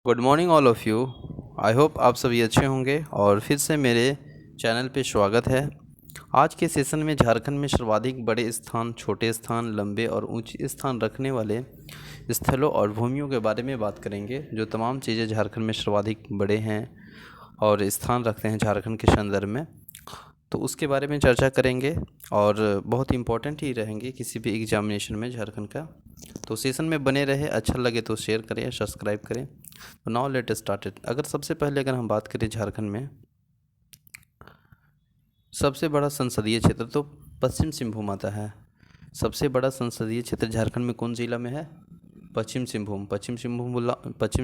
Good morning all of you. I hope आप सभी अच्छे होंगे और फिर से मेरे चैनल पे स्वागत है। आज के सेशन में झारखंड में सर्वाधिक बड़े स्थान, छोटे स्थान, लंबे और ऊंचे स्थान रखने वाले स्थलों और भूमियों के बारे में बात करेंगे। जो तमाम चीज़ें झारखंड में सर्वाधिक बड़े हैं और स्थान रखते हैं झारखंड के संदर्भ में, तो उसके बारे में चर्चा करेंगे और बहुत इम्पोर्टेंट ही रहेंगे किसी भी एग्जामिनेशन में झारखंड का। तो सेशन में बने रहे, अच्छा लगे तो शेयर करें, सब्सक्राइब करें। तो नाउ लेट स्टार्टेड। सबसे पहले अगर हम बात करें झारखंड में सबसे बड़ा संसदीय क्षेत्र, तो पश्चिम सिंहभूम आता है। सबसे बड़ा संसदीय क्षेत्र झारखंड में कौन जिला में है? पश्चिम सिंहभूम। पश्चिम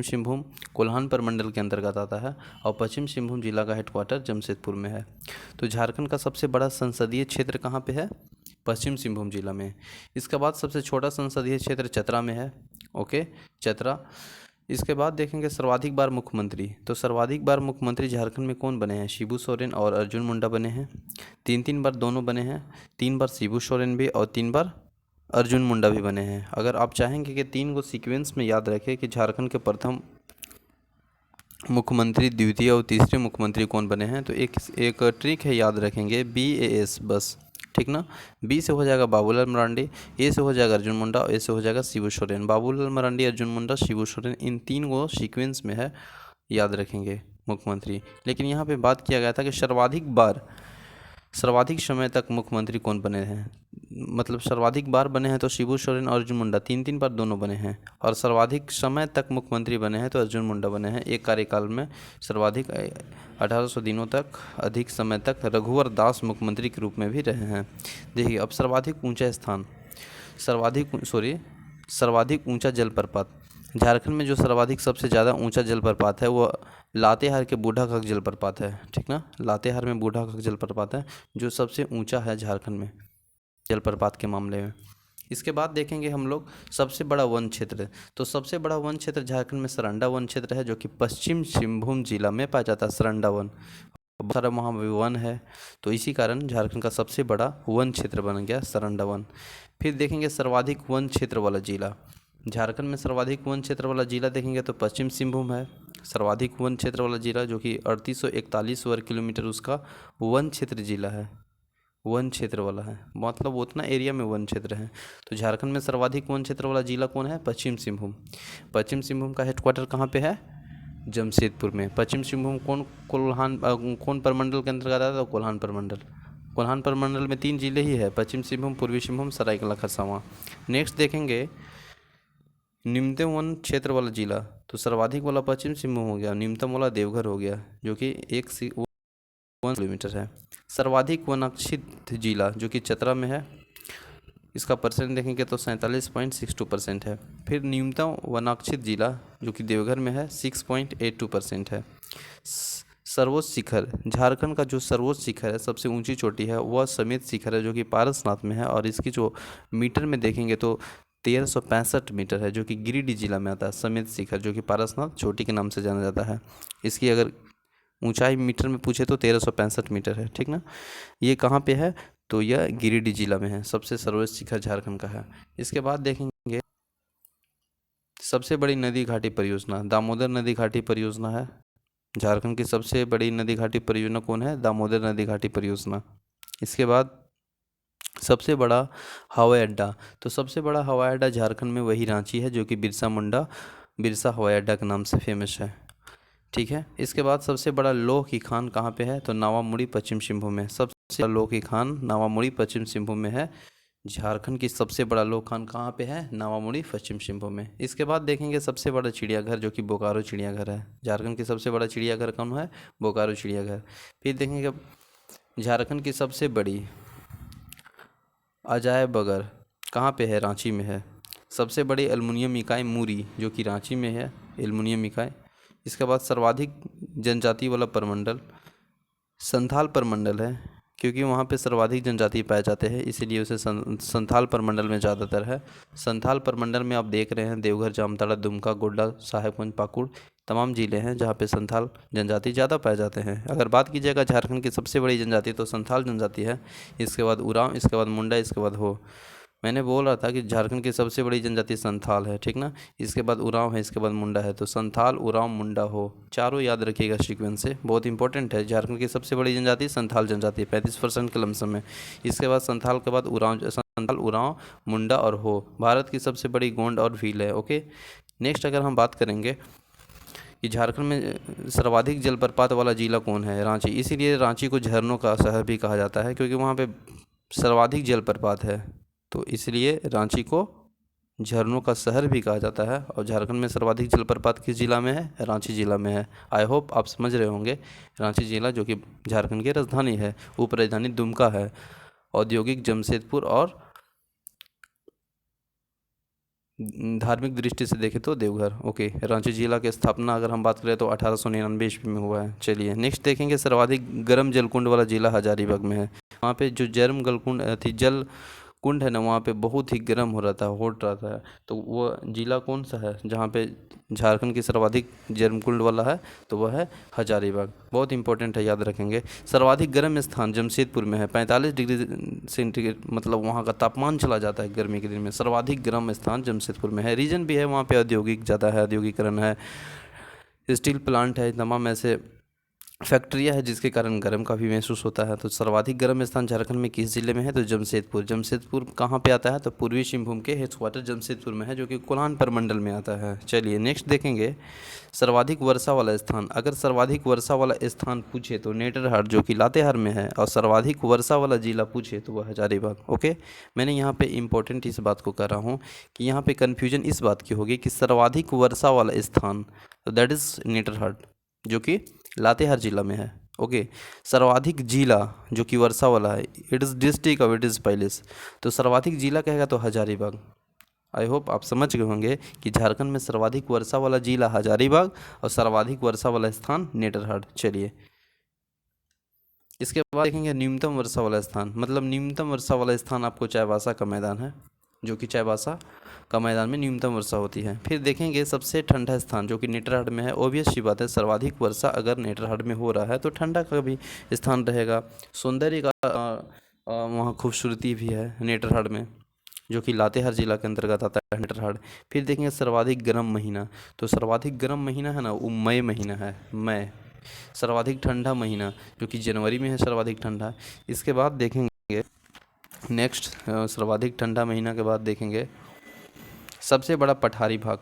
सिंहभूम कोल्हान प्रमंडल के अंतर्गत आता है और पश्चिम सिंहभूम जिला का हेडक्वार्टर जमशेदपुर में है। तो झारखंड का सबसे बड़ा संसदीय क्षेत्र कहाँ पे है? पश्चिम सिंहभूम जिला में। इसके बाद सबसे छोटा संसदीय क्षेत्र चतरा में है। ओके, चतरा। इसके बाद देखेंगे सर्वाधिक बार मुख्यमंत्री। तो सर्वाधिक बार मुख्यमंत्री झारखंड में कौन बने हैं? शिबू सोरेन और अर्जुन मुंडा बने हैं। तीन बार दोनों बने हैं। 3 बार शिबू सोरेन भी और 3 बार अर्जुन मुंडा भी बने हैं। अगर आप चाहेंगे कि 3 को सीक्वेंस में याद रखें कि झारखंड के प्रथम मुख्यमंत्री, द्वितीय और तीसरे मुख्यमंत्री कौन बने हैं, तो एक ट्रिक है, याद रखेंगे BAS बस। ठीक ना? बी से हो जाएगा बाबूलाल मरांडी, ए से हो जाएगा अर्जुन मुंडा और ए से हो जाएगा शिबू सोरेन। बाबूलाल मरांडी, अर्जुन मुंडा, शिबू सोरेन, इन 3 को सीक्वेंस में है, याद रखेंगे मुख्यमंत्री। लेकिन यहाँ पे बात किया गया था कि सर्वाधिक समय तक मुख्यमंत्री कौन बने हैं। मतलब सर्वाधिक बार बने हैं तो शिबू सोरेन और अर्जुन मुंडा 3 बार दोनों बने हैं, और सर्वाधिक समय तक मुख्यमंत्री बने हैं तो अर्जुन मुंडा बने हैं। एक कार्यकाल में सर्वाधिक 1800 दिनों तक, अधिक समय तक रघुवर दास मुख्यमंत्री के रूप में भी रहे हैं। देखिए अब सर्वाधिक ऊंचा स्थान, सर्वाधिक ऊंचा जलप्रपात। झारखंड में जो सर्वाधिक सबसे ज़्यादा ऊंचा जलप्रपात है वो लातेहार के बूढ़ाखग जलप्रपात है। ठीक ना? लातेहार में बूढ़ाखग जलप्रपात है जो सबसे ऊंचा है झारखंड में जलप्रपात के मामले में। इसके बाद देखेंगे हम लोग सबसे बड़ा वन क्षेत्र। तो सबसे बड़ा वन क्षेत्र झारखंड में सरंडा वन क्षेत्र है, जो कि पश्चिम सिंहभूम जिला में पाया जाता है। सरंडा वन, बहुत सारा वहाँ वन है, तो इसी कारण झारखंड का सबसे बड़ा वन क्षेत्र बन गया सरंडा वन। फिर देखेंगे सर्वाधिक वन क्षेत्र वाला जिला। झारखंड में सर्वाधिक वन क्षेत्र वाला जिला देखेंगे तो पश्चिम सिंहभूम है सर्वाधिक वन क्षेत्र वाला जिला, जो कि 3841 वर्ग किलोमीटर उसका वन क्षेत्र जिला है, वन क्षेत्र वाला है, मतलब उतना एरिया में वन क्षेत्र है। तो झारखंड में सर्वाधिक वन क्षेत्र वाला जिला कौन है? पश्चिम सिंहभूम। पश्चिम सिंहभूम का हेडक्वार्टर कहाँ पे है? जमशेदपुर में। पश्चिम सिंहभूम कौन प्रमंडल के अंतर्गत आता है? कोल्हान प्रमंडल। कोल्हान प्रमंडल में 3 जिले ही है, पश्चिम सिंहभूम, पूर्वी सिंहभूम, सरायकेला खरसावां। नेक्स्ट देखेंगे निम्नतम वन क्षेत्र वाला जिला। तो सर्वाधिक वाला पश्चिम सिंहभूम हो गया, निम्नतम वाला देवघर हो गया, जो कि 1 किलोमीटर है। सर्वाधिक वनाक्षित जिला जो कि चतरा में है, इसका परसेंट देखेंगे तो 47.62% है। फिर न्यूनतम वनाक्षित जिला जो कि देवघर में है 6.82% है। सर्वोच्च शिखर, झारखंड का जो सर्वोच्च शिखर है, सबसे ऊंची चोटी है, वह समेत शिखर है जो कि पारसनाथ में है, और इसकी जो मीटर में देखेंगे तो 1365 मीटर है, जो कि गिरिडीह जिला में आता है। समेत शिखर जो कि पारसनाथ चोटी के नाम से जाना जाता है। इसकी अगर ऊंचाई मीटर में पूछे तो 1365 मीटर है। ठीक ना? ये कहाँ पे है? तो यह गिरिडीह जिला में है। सबसे सर्वोच्च शिखर झारखंड का है। इसके बाद देखेंगे सबसे बड़ी नदी घाटी परियोजना, दामोदर नदी घाटी परियोजना है। झारखंड की सबसे बड़ी नदी घाटी परियोजना कौन है? दामोदर नदी घाटी परियोजना। इसके बाद सबसे बड़ा हवाई अड्डा। तो सबसे बड़ा हवाई अड्डा झारखंड में वही रांची है, जो कि बिरसा हवाई अड्डा के नाम से फेमस है। ठीक है? इसके बाद सबसे बड़ा लौह की खान कहाँ पे है? तो नावामुड़ी, पश्चिम सिंहभूम में। सबसे बड़ा लौह की खान नावामुड़ी, पश्चिम सिंहभूम में है। झारखंड की सबसे बड़ा लौह खान कहाँ पे है? नावामुड़ी, पश्चिम सिंहभूम में। इसके बाद देखेंगे सबसे बड़ा चिड़ियाघर, जो कि बोकारो चिड़ियाघर है। झारखंड की सबसे बड़ा चिड़ियाघर कौन है? बोकारो चिड़ियाघर। फिर देखेंगे झारखंड की सबसे बड़ी अजायब घर कहाँ पे है? रांची में है। सबसे बड़ी एल्युमिनियम इकाई मूरी, जो कि रांची में है, एल्युमिनियम इकाई। इसके बाद सर्वाधिक जनजाति वाला प्रमंडल संथाल प्रमंडल है, क्योंकि वहाँ पे सर्वाधिक जनजाति पाए जाते हैं, इसीलिए उसे संथाल प्रमंडल में ज़्यादातर है। संथाल प्रमंडल में आप देख रहे हैं देवघर, जामताड़ा, दुमका, गोड्डा, साहेबगंज, पाकुड़ तमाम ज़िले हैं जहाँ पे संथाल जनजाति ज़्यादा पाए जाते हैं। अगर बात कीजिएगा झारखंड की सबसे बड़ी जनजाति तो संथाल जनजाति है। इसके बाद उरांव, इसके बाद मुंडा, इसके बाद हो। मैंने बोल रहा था कि झारखंड की सबसे बड़ी जनजाति संथाल है, ठीक ना। इसके बाद उरांव है, इसके बाद मुंडा है। तो संथाल, उरांव, मुंडा, हो, चारों याद रखिएगा सीक्वेंस से, बहुत इंपॉर्टेंट है। झारखंड की सबसे बड़ी जनजाति संथाल जनजाति 35% के लमसम है। इसके बाद संथाल के बाद उरांव, संथाल, उरांव, मुंडा और हो। भारत की सबसे बड़ी गोंड और भील है। ओके, नेक्स्ट अगर हम बात करेंगे कि झारखंड में सर्वाधिक जलप्रपात वाला जिला कौन है, रांची। इसीलिए रांची को झरनों का शहर भी कहा जाता है, क्योंकि वहाँ पे सर्वाधिक जलप्रपात है, तो इसलिए रांची को झरनों का शहर भी कहा जाता है। और झारखंड में सर्वाधिक जलप्रपात किस जिला में है, रांची जिला में है। आई होप आप समझ रहे होंगे। रांची जिला जो कि झारखंड की राजधानी है, उप राजधानी दुमका है, औद्योगिक जमशेदपुर, और धार्मिक दृष्टि से देखें तो देवघर। ओके, रांची जिला की स्थापना अगर हम बात करें तो 1899 ईस्वी में हुआ है। चलिए नेक्स्ट देखेंगे, सर्वाधिक गर्म जलकुंड वाला जिला हजारीबाग में है। वहाँ पे जो गर्म जलकुंड थी, जल कुंड है ना, वहाँ पे बहुत ही गर्म हो रहा था, हॉट रहा था। तो वो जिला कौन सा है जहाँ पे झारखंड की सर्वाधिक गर्म कुंड वाला है, तो वह है हजारीबाग। बहुत इंपॉर्टेंट है, याद रखेंगे। सर्वाधिक गर्म स्थान जमशेदपुर में है, 45 डिग्री सेंटीग्रेड, मतलब वहाँ का तापमान चला जाता है गर्मी के दिन में। सर्वाधिक गर्म स्थान जमशेदपुर में है। रीजन भी है वहाँ पे औद्योगिक ज़्यादा है, औद्योगिकरण है, स्टील प्लांट है, तमाम ऐसे फैक्ट्रियाँ है जिसके कारण गर्म काफ़ी महसूस होता है। तो सर्वाधिक गर्म स्थान झारखंड में किस जिले में है, तो जमशेदपुर। जमशेदपुर कहाँ पे आता है, तो पूर्वी सिंहभूम के हेडक्वार्टर जमशेदपुर में है, जो कि कोल्हान प्रमंडल में आता है। चलिए नेक्स्ट देखेंगे, सर्वाधिक वर्षा वाला स्थान। अगर सर्वाधिक वर्षा वाला स्थान पूछे तो नेतरहाट, जो कि लातेहार में है, और सर्वाधिक वर्षा वाला जिला पूछे तो वह हजारीबाग। ओके, मैंने यहाँ पे इंपॉर्टेंट इस बात को कर रहा हूँ कि यहाँ पे कन्फ्यूजन इस बात की होगी कि सर्वाधिक वर्षा वाला स्थान, तो दैट इज़ नेतरहाट, जो कि लातेहार जिला में है। ओके, सर्वाधिक जिला जो कि वर्षा वाला है, it is district of it is palace, तो सर्वाधिक जिला कहेगा तो हजारीबाग। आई होप आप समझ गए होंगे कि झारखंड में सर्वाधिक वर्षा वाला जिला हजारीबाग और सर्वाधिक वर्षा वाला स्थान नेतरहाट। चलिए इसके बाद देखेंगे न्यूनतम वर्षा वाला स्थान, मतलब न्यूनतम वर्षा वाला स्थान आपको चाईबासा का मैदान है, जो कि चाईबासा का मैदान में न्यूनतम वर्षा होती है। फिर देखेंगे सबसे ठंडा स्थान, जो कि नेतरहाट में है। ऑब्वियस सी बात है, सर्वाधिक वर्षा अगर नेतरहाट में हो रहा है तो ठंडा का भी स्थान रहेगा। सौंदर्य का वहाँ खूबसूरती भी है नेतरहाट में, जो कि लातेहार जिला के अंतर्गत आता है नेतरहाट। फिर देखेंगे सर्वाधिक गर्म महीना, तो सर्वाधिक गर्म महीना है ना, वो मई महीना है, मई। सर्वाधिक ठंडा महीना जो कि जनवरी में है सर्वाधिक ठंडा। इसके बाद देखेंगे नेक्स्ट, सर्वाधिक ठंडा महीना के बाद देखेंगे सबसे बड़ा पठारी भाग।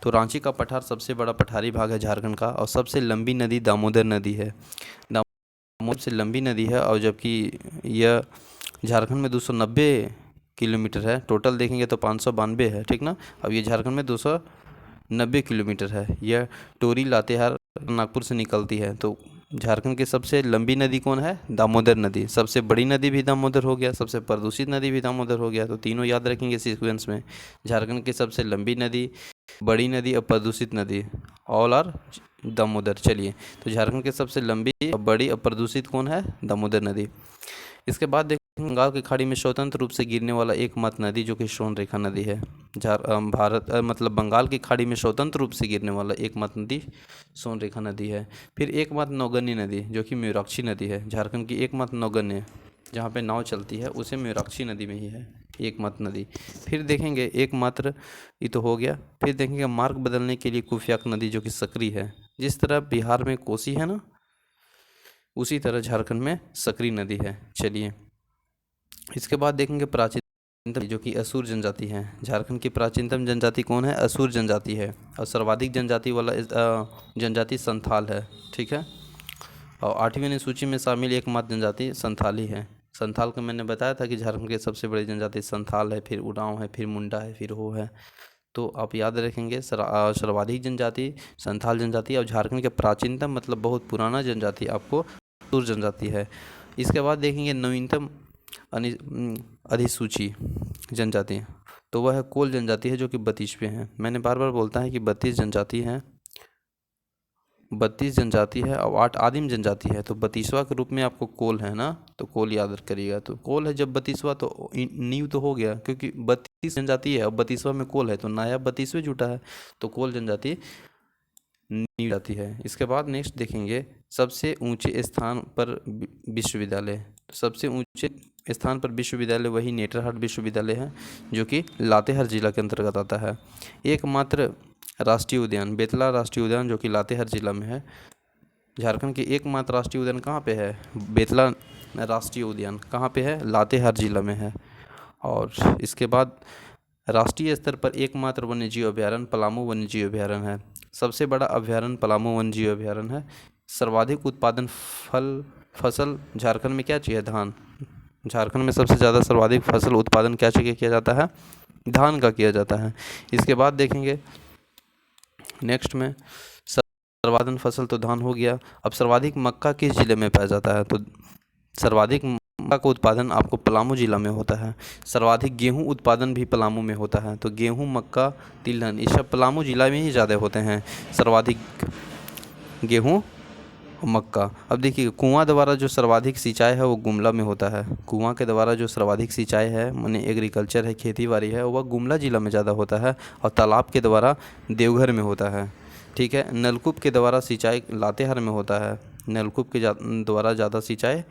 तो रांची का पठार सबसे बड़ा पठारी भाग है झारखंड का, और सबसे लंबी नदी दामोदर नदी है। दामोदर से लंबी नदी है, और जबकि यह झारखंड में 290 किलोमीटर है। टोटल देखेंगे तो 592 है, ठीक ना। अब ये झारखंड में 290 किलोमीटर है। यह टोरी, लातेहार, नागपुर से निकलती है। तो झारखंड की सबसे लंबी नदी कौन है, दामोदर नदी। सबसे बड़ी नदी भी दामोदर हो गया, सबसे प्रदूषित नदी भी दामोदर हो गया। तो तीनों याद रखेंगे सीक्वेंस में। झारखंड की सबसे लंबी नदी, बड़ी नदी और प्रदूषित नदी, ऑल आर दामोदर। चलिए, तो झारखंड की सबसे लंबी और बड़ी और प्रदूषित कौन है, दामोदर नदी। इसके बाद देखें बंगाल की खाड़ी में स्वतंत्र रूप से गिरने वाला एकमात्र नदी, जो कि सोनरेखा नदी है। मतलब बंगाल की खाड़ी में स्वतंत्र रूप से गिरने वाला एकमात्र नदी सोनरेखा नदी है। फिर एकमात्र नौगन्य नदी, जो कि मयूराक्षी नदी है। झारखंड की एकमात्र नौगन्य जहाँ पे नाव चलती है उसे मयूराक्षी नदी में ही है, एकमात्र नदी। फिर देखेंगे एकमात्र, ये तो हो गया। फिर देखेंगे मार्ग बदलने के लिए कुफ्याक नदी, जो कि सकरी है। जिस तरह बिहार में कोसी है ना, उसी तरह झारखंड में सकरी नदी है। चलिए इसके बाद देखेंगे प्राचीनतम, जो कि असुर जनजाति है। झारखंड की प्राचीनतम जनजाति कौन है, असुर जनजाति है। और सर्वाधिक जनजाति वाला जनजाति संथाल है, ठीक है। और 8वीं सूची में शामिल एकमात्र जनजाति संथाली है। संथाल को मैंने बताया था कि झारखंड की सबसे बड़ी जनजाति संथाल है, फिर उरांव है, फिर मुंडा है, फिर हो है। तो आप याद रखेंगे सर्वाधिक जनजाति संथाल जनजाति, और झारखंड के प्राचीनतम मतलब बहुत पुराना जनजाति आपको असुर जनजाति है। इसके बाद देखेंगे नवीनतम अधिसूची जनजाति, तो वह है कोल जनजाति है, जो कि 32वें हैं। मैंने बार बार बोलता है कि 32 जनजाति हैं, 32 जनजाति है और 8 आदिम जनजाति है। तो 32वां के रूप में आपको कोल है ना, तो कोल याद करिएगा। तो कोल है जब 32वां, तो नींव तो हो गया, क्योंकि 32 जनजाति है और 32वां में कोल है, तो नया 32वें जुटा है, तो कोल जनजाति नींव जाती है। इसके बाद नेक्स्ट देखेंगे सबसे ऊंचे स्थान पर विश्वविद्यालय। सबसे ऊंचे स्थान पर विश्वविद्यालय वही नेतरहाट विश्वविद्यालय है जो कि लातेहार जिला के अंतर्गत आता है। एकमात्र राष्ट्रीय उद्यान बेतला राष्ट्रीय उद्यान जो कि लातेहार जिला में है। झारखंड के एकमात्र राष्ट्रीय उद्यान कहाँ पे है? बेतला राष्ट्रीय उद्यान कहाँ पे है? लातेहार जिला में है। और इसके बाद राष्ट्रीय स्तर पर एकमात्र वन्यजीव अभयारण्य पलामू वन्यजीव अभयारण्य है। सबसे बड़ा अभयारण्य पलामू वन्यजीव अभयारण्य है। सर्वाधिक उत्पादन फसल झारखंड में क्या चाहिए? धान। झारखंड में सबसे ज़्यादा सर्वाधिक फसल उत्पादन क्या चाहिए किया जाता है? धान का किया जाता है। इसके बाद देखेंगे नेक्स्ट में सर्वाधिक फसल तो धान हो गया। अब सर्वाधिक मक्का किस जिले में पाया जाता है? तो सर्वाधिक मक्का का उत्पादन आपको पलामू जिला में होता है। सर्वाधिक गेहूं उत्पादन भी पलामू में होता है। तो गेहूं, मक्का, तिलहन ये सब पलामू जिला में ही ज़्यादा होते हैं। सर्वाधिक गेहूं और मक्का। अब देखिए कुआं द्वारा जो सर्वाधिक सिंचाई है वो गुमला में होता है। कुआं के द्वारा जो सर्वाधिक सिंचाई है माने एग्रीकल्चर है, खेती बाड़ी है, वह गुमला जिला में ज़्यादा होता है। और तालाब के द्वारा देवघर में होता है। ठीक है। नलकूप के द्वारा सिंचाई लातेहार में होता है। नलकूप के द्वारा ज़्यादा सिंचाई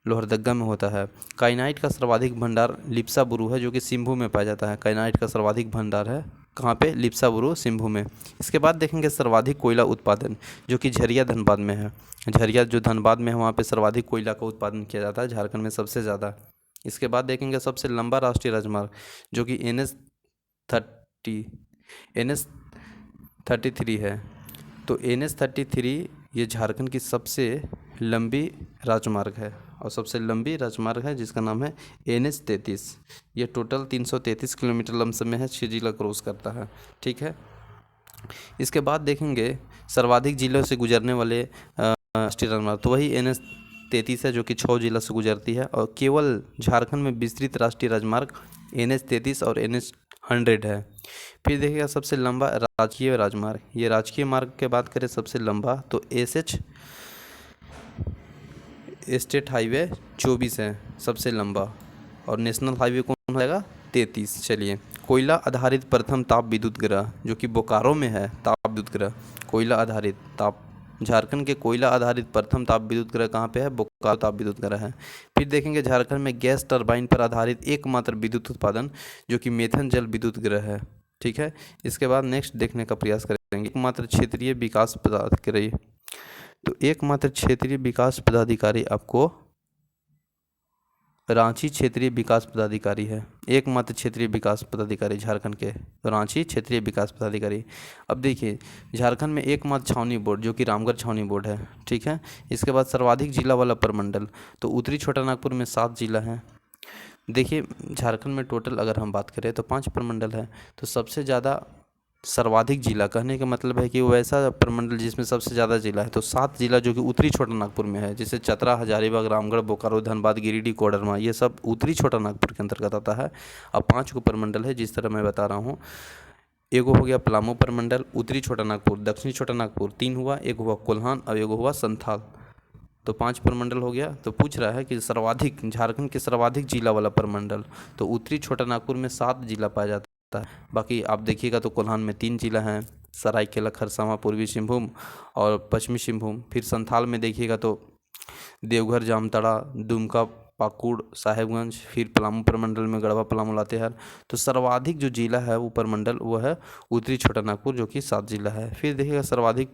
लोहरदग्गा में होता है। काइनाइट का सर्वाधिक भंडार लिप्सा बुरू है जो कि सिंभू में पाया जाता है। काइनाइट का सर्वाधिक भंडार है कहाँ पे? लिप्सा बुरू, सिंभू में। इसके बाद देखेंगे सर्वाधिक कोयला उत्पादन जो कि झरिया धनबाद में है। झरिया जो धनबाद में है वहाँ पे सर्वाधिक कोयला का उत्पादन किया जाता है, झारखंड में सबसे ज़्यादा। इसके बाद देखेंगे सबसे लंबा राष्ट्रीय राजमार्ग जो कि NH33 है। तो NH33 ये झारखंड की सबसे लंबी राजमार्ग है और सबसे लंबी राजमार्ग है जिसका नाम है NH33। ये टोटल 333 किलोमीटर लमसम है, 6 जिला क्रॉस करता है। ठीक है। इसके बाद देखेंगे सर्वाधिक जिलों से गुजरने वाले राष्ट्रीय राजमार्ग तो वही NH33 है जो कि 6 जिला से गुजरती है। और केवल झारखंड में विस्तृत राष्ट्रीय राजमार्ग NH33 और NH100 है। फिर देखिएगा सबसे लंबा राजकीय राजमार्ग। ये राजकीय मार्ग के बात करें सबसे लंबा तो SH स्टेट हाईवे 24 है सबसे लंबा। और नेशनल हाईवे कौन होगा? 33। चलिए कोयला आधारित प्रथम ताप विद्युत गृह जो कि बोकारो में है। ताप विद्युत गृह कोयला आधारित ताप झारखंड के कोयला आधारित प्रथम ताप विद्युत गृह कहाँ पे है? बोकारो ताप विद्युत गृह है। फिर देखेंगे झारखंड में गैस टरबाइन पर आधारित एकमात्र विद्युत उत्पादन जो कि मेथन जल विद्युत गृह है। ठीक है। इसके बाद नेक्स्ट देखने का प्रयास करेंगे एकमात्र क्षेत्रीय विकास पदाधिकारी। तो एकमात्र क्षेत्रीय विकास पदाधिकारी आपको रांची क्षेत्रीय विकास पदाधिकारी है। एकमात्र क्षेत्रीय विकास पदाधिकारी झारखंड के तो रांची क्षेत्रीय विकास पदाधिकारी। अब देखिए झारखंड में एकमात्र छावनी बोर्ड जो कि रामगढ़ छावनी बोर्ड है। ठीक है। इसके बाद सर्वाधिक जिला वाला प्रमंडल तो उत्तरी छोटा नागपुर में 7 जिला हैं। देखिए झारखंड में टोटल अगर हम बात करें तो 5 प्रमंडल है। तो सबसे ज़्यादा सर्वाधिक जिला कहने का मतलब है कि वो ऐसा प्रमंडल जिसमें सबसे ज़्यादा जिला है। तो 7 जिला जो कि उत्तरी छोटा नागपुर में है जैसे चतरा, हजारीबाग, रामगढ़, बोकारो, धनबाद, गिरिडीह, कोडरमा ये सब उत्तरी छोटा नागपुर के अंतर्गत आता है। अब 5 को प्रमंडल है जिस तरह मैं बता रहा हूँ। एगो हो गया पलामू प्रमंडल, उत्तरी छोटा नागपुर, दक्षिणी छोटा नागपुर 3 हुआ, एक हुआ कोल्हान और एक हुआ संथाल। तो 5 प्रमंडल हो गया। तो पूछ रहा है कि सर्वाधिक झारखंड के सर्वाधिक जिला वाला प्रमंडल तो उत्तरी छोटा नागपुर में 7 जिला पाया जाता है। बाकी आप देखिएगा तो कोल्हान में 3 जिला हैं, सरायकेला, खरसावां, पूर्वी सिंहभूम और पश्चिमी सिंहभूम। फिर संथाल में देखिएगा तो देवघर, जामताड़ा, दुमका, पाकुड़, साहेबगंज। फिर पलामू प्रमंडल में गढ़वा, पलामू, लातेहार। तो सर्वाधिक जो जिला है वो प्रमंडल वो है उत्तरी छोटा नागपुर जो कि 7 जिला है। फिर देखिएगा सर्वाधिक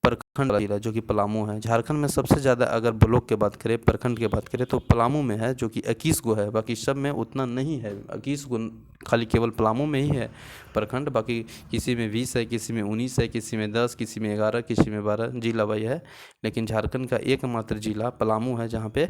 प्रखंड जिला जो कि पलामू है। झारखंड में सबसे ज़्यादा अगर ब्लॉक के बात करें, प्रखंड की बात करें तो पलामू में है जो कि 21 गो है। बाकी सब में उतना नहीं है, 21 गो खाली केवल पलामू में ही है प्रखंड। बाकी किसी में 20 है, किसी में 19 है, किसी में 10, किसी में 11, किसी में 12 जिला वाई है। लेकिन झारखंड का एकमात्र जिला पलामू है जहाँ पे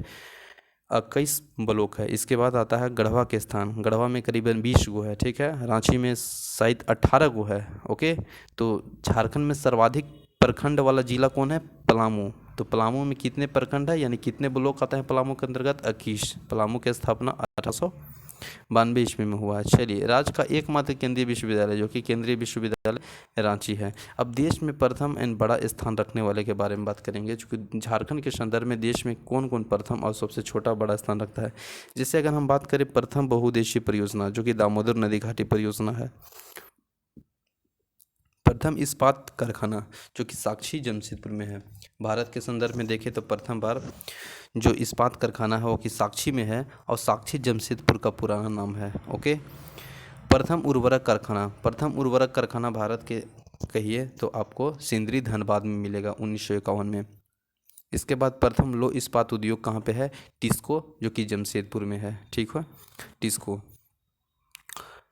21 ब्लॉक है। इसके बाद आता है गढ़वा के स्थान। गढ़वा में करीबन 20 गो है। ठीक है। रांची में शायद 18 गो है। ओके। तो झारखंड में सर्वाधिक प्रखंड वाला जिला कौन है? पलामू। तो पलामू में कितने प्रखंड है यानी कितने ब्लॉक आते हैं पलामू के अंतर्गत? 21। पलामू की स्थापना 1892 ईस्वी में हुआ है। चलिए राज्य का एकमात्र केंद्रीय विश्वविद्यालय जो कि केंद्रीय विश्वविद्यालय रांची है। अब देश में प्रथम एंड बड़ा स्थान रखने वाले के बारे में बात करेंगे क्योंकि झारखंड के संदर्भ में देश में कौन कौन प्रथम और सबसे छोटा बड़ा स्थान रखता है। जैसे अगर हम बात करें प्रथम बहुउद्देशीय परियोजना जो कि दामोदर नदी घाटी परियोजना है। प्रथम इस्पात कारखाना जो कि साक्षी जमशेदपुर में है। भारत के संदर्भ में देखें तो प्रथम बार जो इस्पात कारखाना है वो कि साक्षी में है और साक्षी जमशेदपुर का पुराना नाम है। ओके। प्रथम उर्वरक कारखाना भारत के कहिए तो आपको सिंदरी धनबाद में मिलेगा 1951 में। इसके बाद प्रथम लौह इस्पात उद्योग कहाँ पे है? टिस्को जो कि जमशेदपुर में है। ठीक है, टिस्को।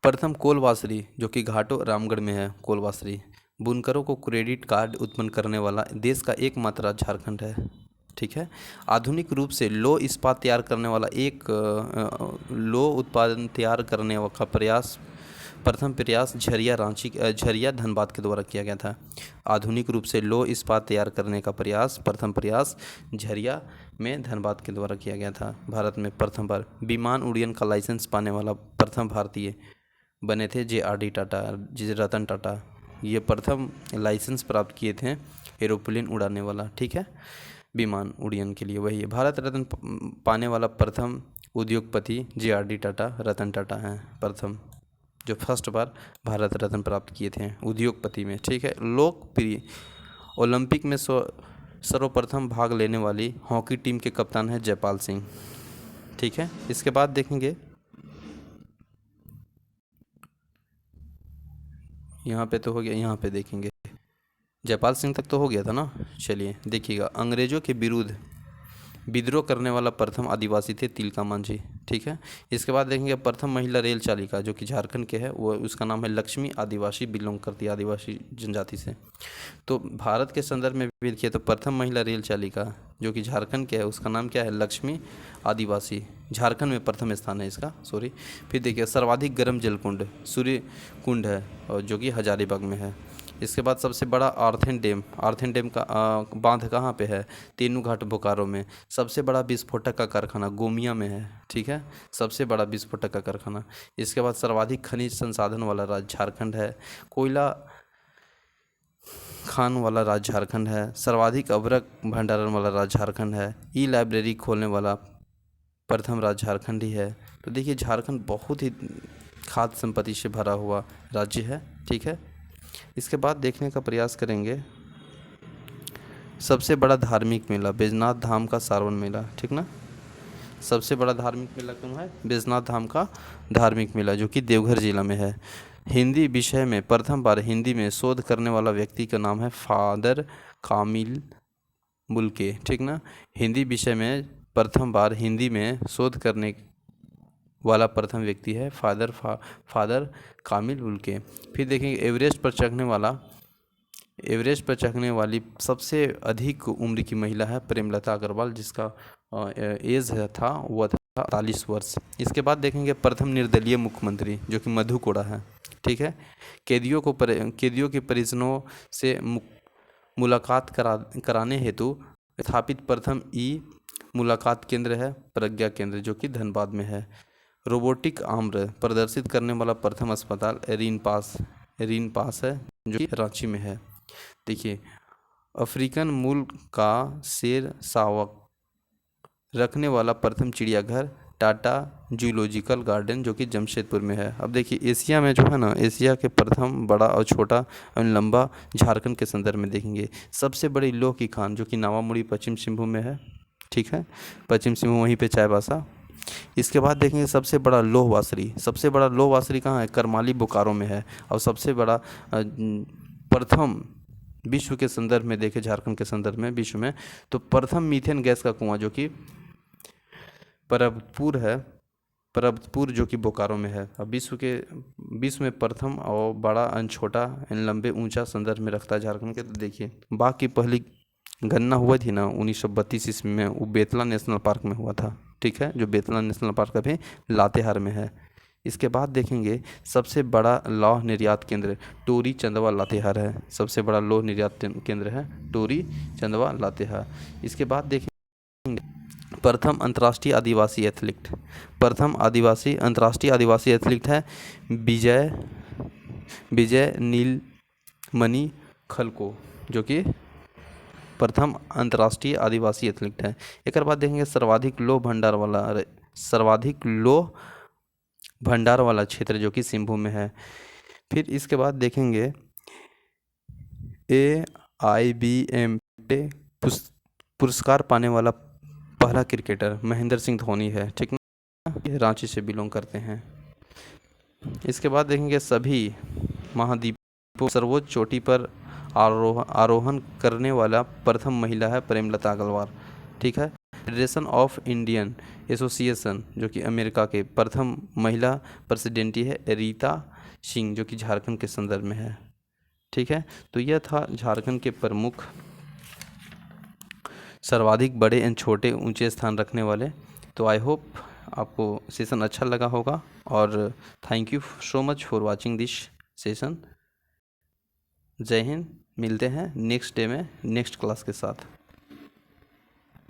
प्रथम कोलवासरी जो कि घाटो रामगढ़ में है। कोलवासरी बुनकरों को क्रेडिट कार्ड उत्पन्न करने वाला देश का एकमात्र राज्य झारखंड है। ठीक है। आधुनिक रूप से लौह इस्पात तैयार करने वाला लौह उत्पादन तैयार करने का प्रथम प्रयास झरिया धनबाद के द्वारा किया गया था। आधुनिक रूप से लौह इस्पात तैयार करने का प्रथम प्रयास झरिया में धनबाद के द्वारा किया गया था। भारत में प्रथम बार विमान उड्डयन का लाइसेंस पाने वाला प्रथम भारतीय बने थे JRD टाटा, रतन टाटा। ये प्रथम लाइसेंस प्राप्त किए थे एरोप्लेन उड़ाने वाला। ठीक है, विमान उड्डयन के लिए वही है। भारत रत्न पाने वाला प्रथम उद्योगपति JRD टाटा, रतन टाटा हैं। प्रथम जो फर्स्ट बार भारत रत्न प्राप्त किए थे उद्योगपति में। ठीक है। लोकप्रिय ओलंपिक में सर्वप्रथम भाग लेने वाली हॉकी टीम के कप्तान है जयपाल सिंह। ठीक है। इसके बाद देखेंगे यहाँ पे तो हो गया, यहाँ पे देखेंगे जयपाल सिंह तक तो हो गया था ना। चलिए देखिएगा, अंग्रेजों के विरुद्ध विद्रोह करने वाला प्रथम आदिवासी थे तिलका मांझी। ठीक है। इसके बाद देखेंगे प्रथम महिला रेल चालिका जो कि झारखंड के है, वो उसका नाम है लक्ष्मी। आदिवासी बिलोंग करती है आदिवासी जनजाति से। तो भारत के संदर्भ में भी देखिए तो प्रथम महिला रेल चालिका जो कि झारखंड के है उसका नाम क्या है? लक्ष्मी। आदिवासी झारखंड में प्रथम स्थान है इसका, सॉरी। फिर देखिए सर्वाधिक गर्म जलकुंड सूर्य कुंड है और जो कि हजारीबाग में है। इसके बाद सबसे बड़ा आर्थन डैम का बांध कहाँ पे है? तेनूघाट बोकारो में। सबसे बड़ा विस्फोटक का कारखाना गोमिया में है। ठीक है, सबसे बड़ा विस्फोटक का कारखाना। इसके बाद सर्वाधिक खनिज संसाधन वाला राज्य झारखंड है। कोयला खान वाला राज्य झारखंड है। सर्वाधिक अभ्रक भंडारण वाला राज्य झारखंड है। लाइब्रेरी खोलने वाला प्रथम राज्य झारखंड ही है। तो देखिए झारखंड बहुत ही खाद्य संपत्ति से भरा हुआ राज्य है। ठीक है। इसके बाद देखने का प्रयास करेंगे सबसे बड़ा धार्मिक मेला बैजनाथ धाम का सारवन मेला। ठीक ना, सबसे बड़ा धार्मिक मेला कौन है? बैजनाथ धाम का धार्मिक मेला जो कि देवघर जिला में है। हिंदी विषय में प्रथम बार हिंदी में शोध करने वाला व्यक्ति का नाम है फादर कामिल मुल्के। ठीक ना, हिंदी विषय में प्रथम बार हिंदी में शोध करने वाला प्रथम व्यक्ति है फादर कामिल उल्के। फिर देखेंगे एवरेस्ट पर चढ़ने वाली सबसे अधिक उम्र की महिला है प्रेमलता अग्रवाल, जिसका एज था वो था 48 वर्ष। इसके बाद देखेंगे प्रथम निर्दलीय मुख्यमंत्री जो कि मधु कोड़ा है। ठीक है। कैदियों के परिजनों से मुलाकात कराने हेतु स्थापित प्रथम मुलाकात केंद्र है प्रज्ञा केंद्र जो कि धनबाद में है। रोबोटिक आम्र प्रदर्शित करने वाला प्रथम अस्पताल रीन पास है जो कि रांची में है। देखिए अफ्रीकन मूल का शेर शावक रखने वाला प्रथम चिड़ियाघर टाटा जूलॉजिकल गार्डन जो कि जमशेदपुर में है। अब देखिए एशिया में जो है ना, एशिया के प्रथम बड़ा और छोटा और लंबा झारखंड के संदर्भ में देखेंगे। सबसे बड़ी लौह की खान जो कि नावामुड़ी पश्चिम सिंहभूम में है। ठीक है, पश्चिम सिंहभूम वहीं पे चाईबासा। इसके बाद देखेंगे सबसे बड़ा लौह वासरी कहाँ है? करमाली बोकारो में है। और सबसे बड़ा प्रथम विश्व के संदर्भ में देखें, झारखंड के संदर्भ में विश्व में, तो प्रथम मीथेन गैस का कुआं जो कि परबतपुर जो कि बोकारो में है। अब विश्व में प्रथम और बड़ा छोटा लंबे ऊंचा संदर्भ में रखता है झारखंड के। तो देखिए बाघ की पहली गणना हुआ थी ना 1932 ईस्वी में, वो बेतला नेशनल पार्क में हुआ था। ठीक है, जो बेतला नेशनल पार्क अभी लातेहार में है। इसके बाद देखेंगे सबसे बड़ा लौह निर्यात केंद्र टोरी चंदवा लातेहार है। सबसे बड़ा लौह निर्यात केंद्र है टोरी चंदवा लातेहार। इसके बाद देखेंगे प्रथम अंतर्राष्ट्रीय आदिवासी एथलीट है विजय नीलमणि खलको जो कि प्रथम अंतर्राष्ट्रीय आदिवासी एथलीट है। एक बाद देखेंगे सर्वाधिक लौह भंडार वाला क्षेत्र जो कि सिंहभूम में है। फिर इसके बाद देखेंगे AIBM पे पुरस्कार पाने वाला पहला क्रिकेटर महेंद्र सिंह धोनी है, ठीक ना। ये रांची से बिलोंग करते हैं। इसके बाद देखेंगे सभी महाद्वीपों सर्वोच्च चोटी पर आरोहण करने वाला प्रथम महिला है प्रेमलता अग्रवाल, ठीक है। फेडरेशन ऑफ इंडियन एसोसिएशन जो कि अमेरिका के प्रथम महिला प्रेसिडेंटी है रीता सिंह, जो कि झारखंड के संदर्भ में है, ठीक है। तो यह था झारखंड के प्रमुख सर्वाधिक बड़े एंड छोटे ऊंचे स्थान रखने वाले। तो आई होप आपको सेशन अच्छा लगा होगा, और thank you so much for watching this session. जय हिंद। मिलते हैं नेक्स्ट डे में नेक्स्ट क्लास के साथ।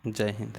जय हिंद।